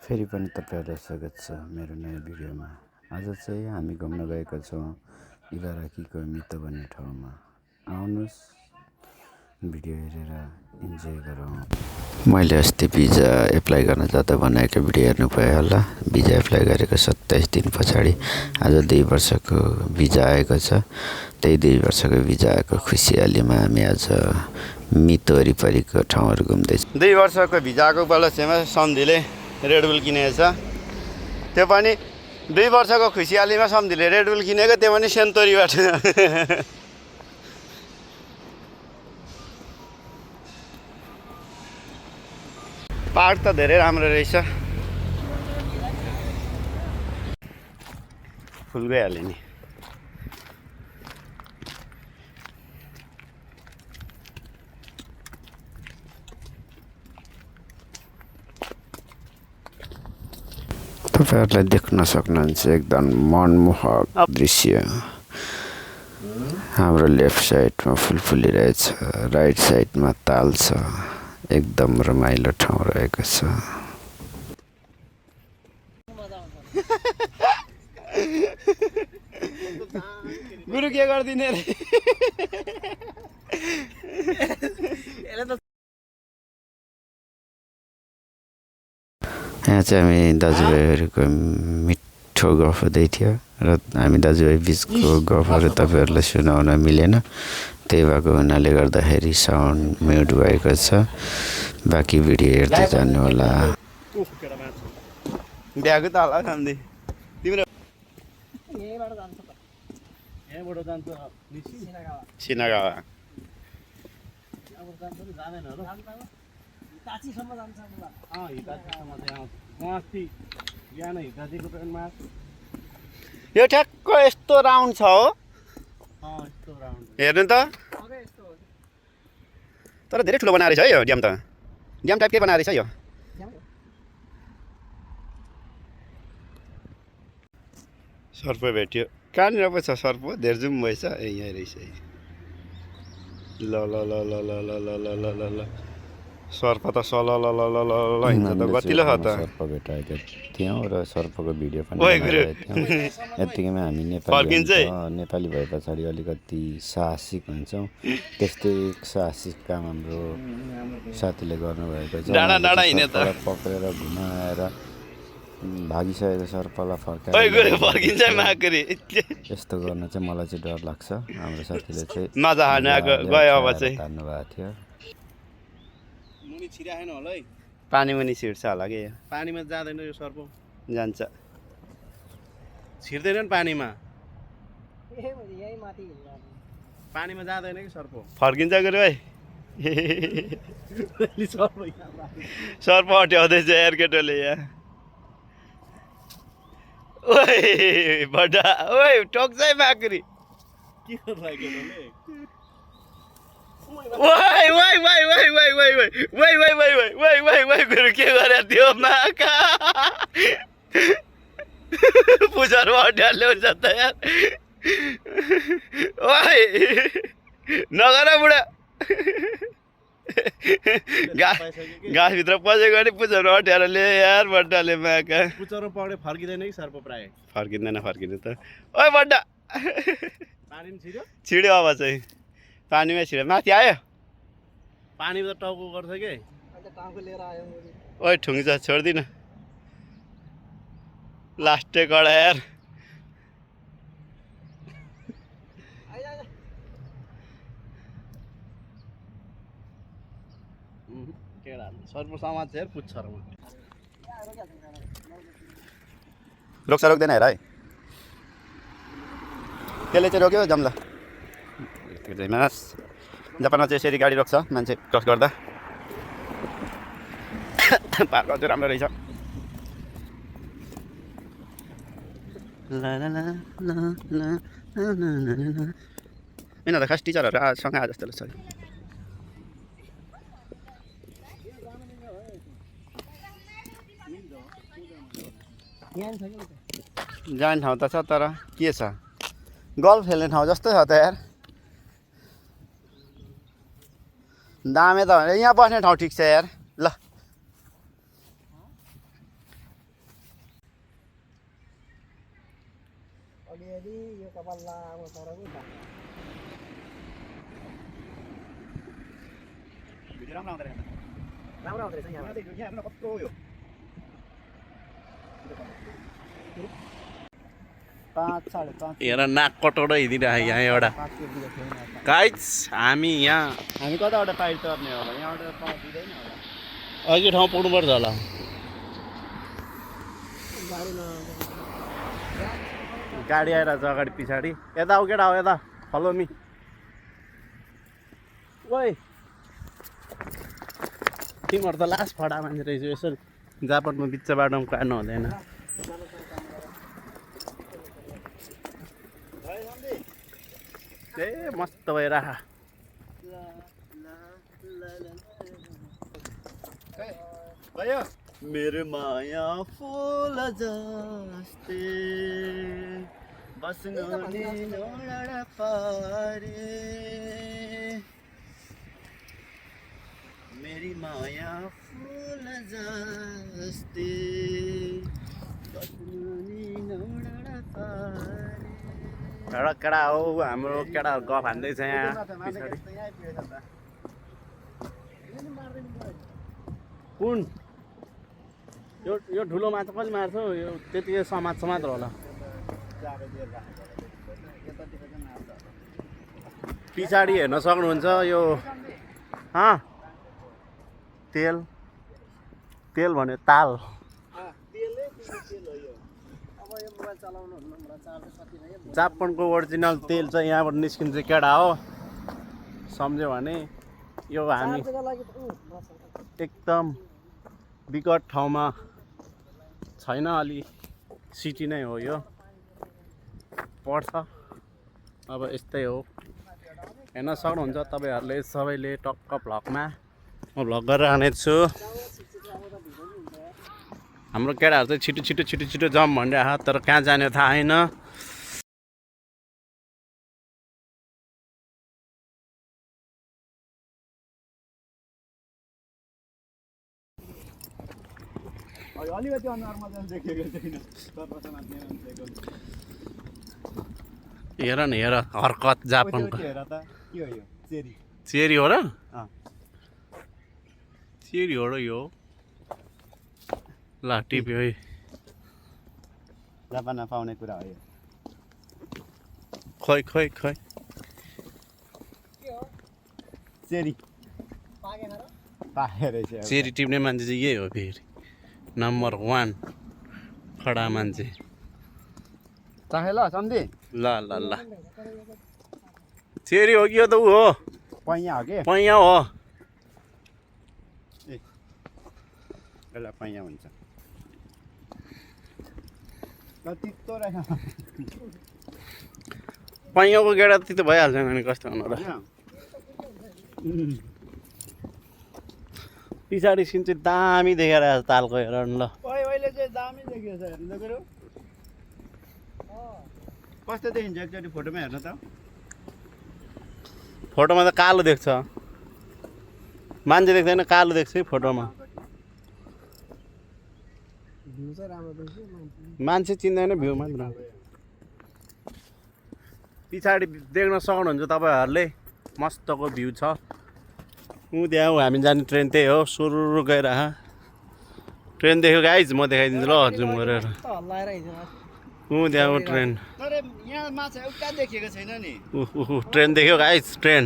फेरि पनि तपाईहरुलाई स्वागत छ मेरो नयाँ भिडियोमा। आज चाहिँ हामी घुम्न गएका छौं इबाराकीको मितो भन्ने ठाउँमा। आउनुस् भिडियो हेरेर इन्जोय गरौँ। मैले अस्ति भिजा एप्लाई गर्न जाँदा बनाएको भिडियो हेर्नु भयो होला। भिजा एप्लाई गरेको 27 दिन पछाडि आज 2 वर्षको भिजा आएको छ। त्यही 2 वर्षको भिजा आएको खुसियालीमा हामी आज मितो वरिपरिको ठाउँहरू घुम्दै छौं। 2 वर्षको भिजाको उपलक्ष्यमा सम्धिले रेडबुल किनेको छ। त्यो पनि 2 वर्षको खुसियालीमा सम्धिले रेडबुल किनेको, त्यो पनि सेन्तोरीबाट। पार्क त धेरै राम्रो रहेछ। फुल गइहाल्यो नि। तपाईहरुले देख्न सक्नुहुन्छ एकदम मनमोहक दृश्य। हाम्रो लेफ्ट साइडमा फुल फुलिरहेछ, राइट साइडमा ताल छ। एकदम रमाइलो ठाउँ रहेको छ। गुरु के गर्दिने रे? यहाँ चाहिँ हामी दाजुभाइहरूको मिठो गफ हुँदै थियो र हामी दाजुभाइ बिचको गफहरू तपाईहरुलाई सुनाउन मिलेन। त्यही भएको हुनाले गर्दाखेरि साउन्ड म्युट भएको छ। बाँकी भिडियो हेर्दै जानु होला। ब्यागु त होला खान्दी तिम्रो यहीबाट जान्छ त। यहीबाट जान्छ सिनागावा। अब जान्छ नि जादैन हो। हिताचीसम्म जान्छ होला। हिताचीसम्म चाहिँ आउँछ। अस्ति बिहान हिताचीको ट्रेनमा यो ठ्याक्क यस्तो राउन्ड छ हो। यस्तो राउन्ड हेर्नु त। तर धेरै ठुलो बनाएर छ है यो ड्याम त। ड्याम टाइपकै बनाएर छ यो। सर्प भेट्यो। कहाँनिर पो छ सर्प? धेरजुम भएछ। ए यहाँ रहेछ। ल ल ल ल ल ल ल ल ल ल ल सर्प त सल ल ल ल ल ल हिँड्छ त गतिलो छ त। सर्प भेटाएको थियौँ र सर्पको भिडियो पनि बनाएको थियौँ। यतिकैमा हामी नेपाली भए पछाडि अलिकति साहसिक हुन्छौँ। त्यस्तै साहसिक काम हाम्रो साथीले गर्नुभएको छ। पक्रेर घुमाएर भागिसकेको सर्पलाई फर्किन्छ माकरी। यस्तो गर्न चाहिँ मलाई चाहिँ डर लाग्छ। हाम्रो साथीले चाहिँ मजा हान्न गयो अब चाहिँ तान्नुभएको थियो। मुनि छिराएन होला है। पानी मुनि छिर्छ होला के। पानीमा जाँदैन यो सर्प? जान्छ। छिर्दैन पानीमा। यही माथि पानीमा जाँदैन कि सर्प? फर्किन्छ गुरु भाइ। सर्प हट्याउँदैछ यार केटोले यहाँ। ओइ बडा ओइ टोक्छ है माकरी। के गर्छ केटोले? वाइ वाइ वाइ वाइ वाइ वाइ वाइ वाइ वाइ वाइ वाइ वाइ वाइ वाइ गुरु के गरे त्यो माका? पुजरमा हट्याल्यो हुन्छ त यार। ओइ नगर बुढा। घाँसभित्र पसेको नि पुच्छरमा हट्याएर ल्यायो यार बड्डाले माका। पुच्छरमा पक्रे फर्किँदैन कि सर्प प्राय? फर्किँदैन त। ओइ बड्डा पानीमा छिर्यो? छिर्यो अब चाहिँ पानीमा छिर्यो। माथि आयो? पानीमा त टाउको गर्छ के। टाउको लिएर आयो। ओइ ठुङ्छ छोड्दिन। लास्टै कडा यार। सर्प समाज हेर पुच्छरमा। रोक्छ रोक्दैन हेर है। त्यसले चाहिँ रोक्यो जम्ला। जापानमा चाहिँ यसरी गाडी रोक्छ मान्छे क्रस गर्दा। पार्क चाहिँ राम्रो रहेछ। यिनीहरू खास टिचरहरू सँग आए जस्तो लाग्छ। जाने ठाउँ त छ तर के छ? गल्फ खेल्ने ठाउँ जस्तै छ त यार। दामे त यहाँ बस्ने ठाउँ ठिक छ यार। ल अलिअलि यो कपाल लामो सरको भिडियो राम्रो आउँदैन राम्रो आउँदो रहेछ यहाँ यहाँ कत्रो यो 5 5.5 हेर नाक कटौडा हिँडिरहेको यहाँ एउटा गाइस हामी यहाँ हामी कताबाट पाइप तर्ने होला यहाँबाट पाउ दिँदैन होला अघि ठाउँ पुग्नुपर्छ होला गाडी आइरहेको छ अगाडि पछाडि यता आऊ केटा हो यता फलो मी ओइ तिमीहरू त लास्ट फडा मान्छे रहेछ यसरी जापानमा बिच बाटोमा काट्नु हुँदैन ए मस्त भइरह भयो मेरो माया फुल जस्तै बस्नु नि नोडा पारे मेरी माया फुल जस्तै बस्नु नि नोडा पारे एउटा केटा हो हाम्रो केटाहरू गफ हान्दैछ यहाँ पछाडि कुन यो ठुलो माछा कति मार्छ यो त्यति समाज मात्र होला पछाडि हेर्न सक्नुहुन्छ यो तेल तेल भन्यो ताल जापानको ओरिजिनल तेल चाहिँ यहाँबाट निस्किन्छ केटा हो सम्झ्यो भने यो हामी एकदम विकट ठाउँमा छैन अलि सिटी नै हो यो पर्छ अब यस्तै हो हेर्न सक्नुहुन्छ तपाईँहरूले सबैले टक्क भ्लगमा म भ्लग गरेर आनेछु हाम्रो केटाहरू चाहिँ छिटो जाउँ भनिरहेको तर कहाँ जाने थाहा छैन अलिकति अनुहारमा देखेको छैन हेर न हेर हरकत जापानको हेर त के हो यो चेरी चेरी हो र चेरी हो र यो ल टिप्यो है जापानमा पाउने कुरा हो यो खै चेरी पाके रहेछ चेरी टिप्ने मान्छे चाहिँ यही हो फेरि नम्बर 1 खडा मान्छे चाहे ल सम्झे ल चेरी हो कि यो त ऊ हो पैया हो के पैया हो यसलाई पैया हुन्छ तितो रहेछ पैयाको गेडा त त्यो भइहाल्छ नि कस्तो हुनु र पछाडि सिन चाहिँ दामी देखेर तालको हेर न ल अहिले चाहिँ दामी देखियो छ हेर्नु त कस्तो देखिन्छ एकचोटि फोटोमा हेर्नु त फोटोमा त कालो देख्छ मान्छे देख्दैन कालो देख्छ है फोटोमा मान्छे चिन्दैन भ्यू मात्र पछाडि देख्न सक्नुहुन्छ तपाईँहरूले मस्तको भ्यू छ ऊ त्यहाँ हामी जाने ट्रेन त्यही हो सुरु गएर ट्रेन देख्यो गाइज म देखाइदिन्छु ल जुम गरेर ऊ त्यहाँ ऊ ट्रेन तर यहाँ माछा एउटा देखेको छैन नि ट्रेन देख्यो गाइज ट्रेन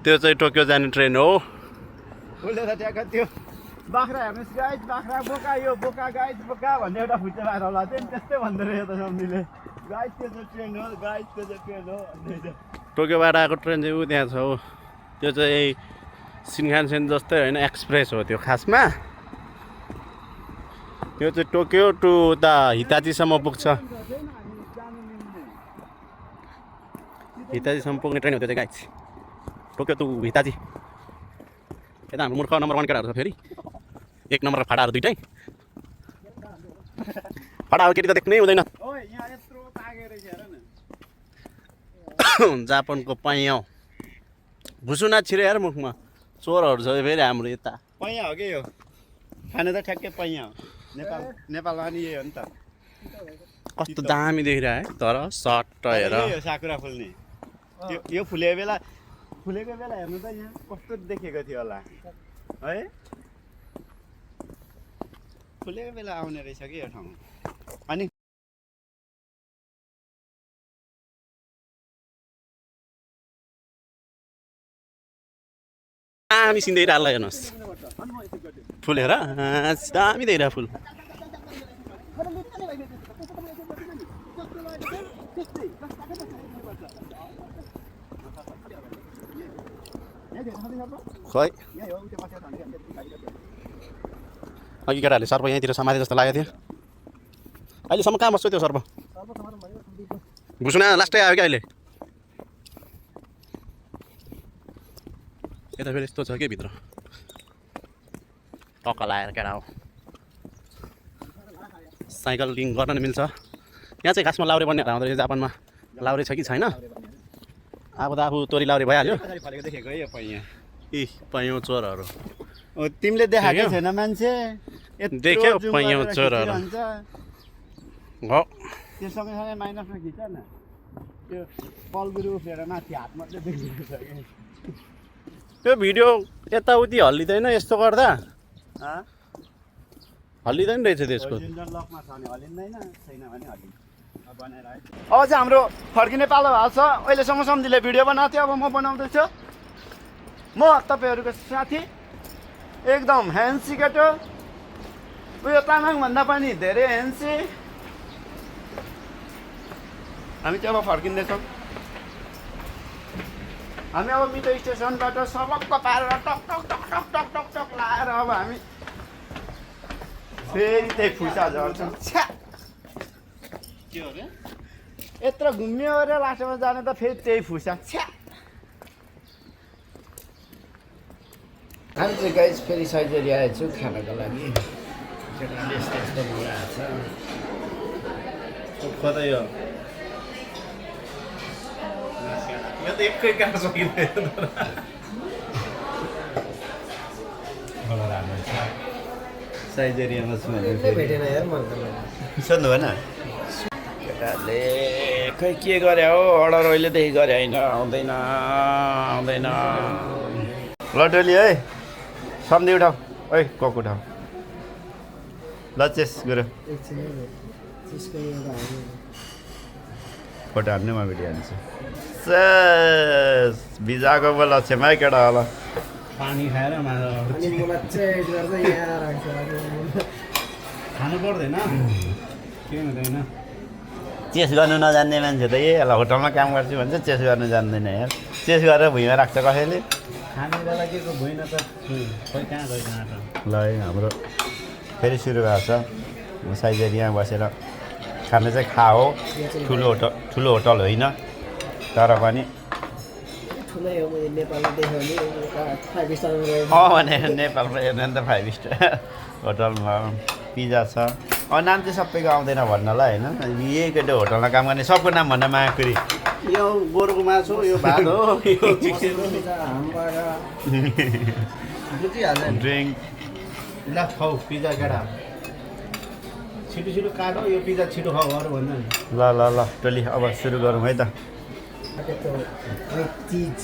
त्यो चाहिँ टोकियो जाने ट्रेन हो उसले त त्यहाँ त्यो बाख्रा हेर्नुहोस् गाइज बाख्रा बोका यो बोका गाइज बोका भन्ने एउटा फुच्चा बाख्रा होला त्यस्तै भन्दो रहेछ त सम्झीले गाइज त्यो चाहिँ ट्रेन हो गाइज त्यो चाहिँ ट्रेन हो टोकियोबाट आएको ट्रेन चाहिँ ऊ त्यहाँ छ हो त्यो चाहिँ सिन्खानसेन जस्तै होइन एक्सप्रेस हो त्यो खासमा त्यो चाहिँ टोकियो टु उता हिताचीसम्म पुग्छ हिताचीसम्म पुग्ने ट्रेन हो त्यो चाहिँ गाइज टोकियो टु हिताची यता हाम्रो मूर्ख नम्बर 1 केटाहरू छ फेरि 1 नम्बर फाडाहरू दुइटै फाडाहरू केटी त देख्नै हुँदैन जापानको पैयाँ भुसुना छिरे यार मुखमा चोरहरू छ फेरि हाम्रो यता पैया हो के यो खाने त ठ्याक्कै पैया हो नेपालमा नि यही हो नि त कस्तो दामी देखिरहेको है तर सट्ट हेर यो साकुरा फुल्ने यो फुलेको बेला हेर्नु त यहाँ कस्तो देखेको थियो होला है फुलेको बेला आउने रहेछ कि यो ठाउँ अनि दामी सिन्दैरहेको हेर्नुहोस् फुलेर दामी देखिरहेको फुल खै अघि केटाहरूले सर्प यहीँतिर समाते जस्तो लागेको थियो अहिलेसम्म कहाँ बस्छ त्यो सर्प घुसुना लास्टै आयो क्या अहिले यता फेरि यस्तो छ के भित्र टक्का लगाएर केटा हो साइकलिङ गर्न नि मिल्छ यहाँ चाहिँ खासमा लाउरे बन्ने हुँदो रहेछ जापानमा लाउरे छ कि छैन अब त आफू तोरी लाउरे भइहाल्यो देखेको है यो पैया ए पैयौँ चोरहरू तिमीले देखाएको छैन मान्छे देख्यौ पैयौँ चोरहरू हो त्यो सँगै माइनसमा खिच न त्यो पल्गुरु उफ्रेर माथि हात मात्रै देखिएको छ कि त्यो भिडियो यताउति हल्लिँदैन यस्तो गर्दा हल्लिँदैन रहेछ त्यसको लकमा छ भने हल्लिँदैन छैन भने हल्लिन्छ अब चाहिँ हाम्रो फर्किने पालो भएको छ अहिलेसम्म सम्झिले भिडियो बनाएको थियो अब म बनाउँदैछु म तपाईँहरूको साथी एकदम ह्यान्सी केटो उयो तामाङभन्दा पनि धेरै ह्यान्सी हामी चाहिँ अब फर्किँदैछौँ हामी अब मिटो स्टेसनबाट सबक्क पारेर टक टक टक टक टक टक टक लाएर अब हामी फेरि त्यही फुसा झर्छौँ के हो रे यत्रो घुम्यो अरे लास्टमा जाने त फेरि त्यही फुसा छ्या हामी चाहिँ गाइस फेरि साइजरी आएछु खानाको लागि केटाले यस्तो यस्तो मगाएको छ कता यो त एकै काट्न सकिँदैन साइजेरियामा छु भेटेन यार मलाई त सोध्नु भएन केटाहरूले खै के गरे हो अर्डर अहिलेदेखि गरे होइन आउँदैन लटोली है सम्झी उठाऊ है कक उठाऊ ल चेस गुरु फोटो हान्ने म भिडियो हान्छु भिजाको पो लक्ष्यमा है केटा होला पानी खाएर अनि मलाई चाहिँ गर्छ यहाँ राख्छ खानु पर्दैन के हुँदैन चेस गर्नु नजान्ने मान्छे त यही होला होटलमा काम गर्छु भन्छ चेस गर्नु जान्दैन यार चेस गरेर भुइँमा राख्छ कसैले खाने बेला के को भुइँन त खै कहाँ गयो कहाँ ल है हाम्रो फेरि सुरु भएको छ साइजेरिया बसेर खाने चाहिँ खाओ ठुलो होटल होइन तर पनि ठुलै हो मैले नेपालमा देख्यो भने 5 स्टारमा गयो भने नेपालमा हेर्ने त 5 स्टार होटलमा पिज्जा छ नाम चाहिँ सबैको आउँदैन भन्नलाई होइन यही केटो होटलमा काम गर्ने सबको नाम भन्न माग फेरि यो गोरुको मासु यो भात हो ड्रिङ्क ल खाऊ पिज्जा केटा छिटो काटो यो पिज्जा छिटो खाऊ अरू भन्दा नि ल टोली अब सुरु गरौँ है त चिज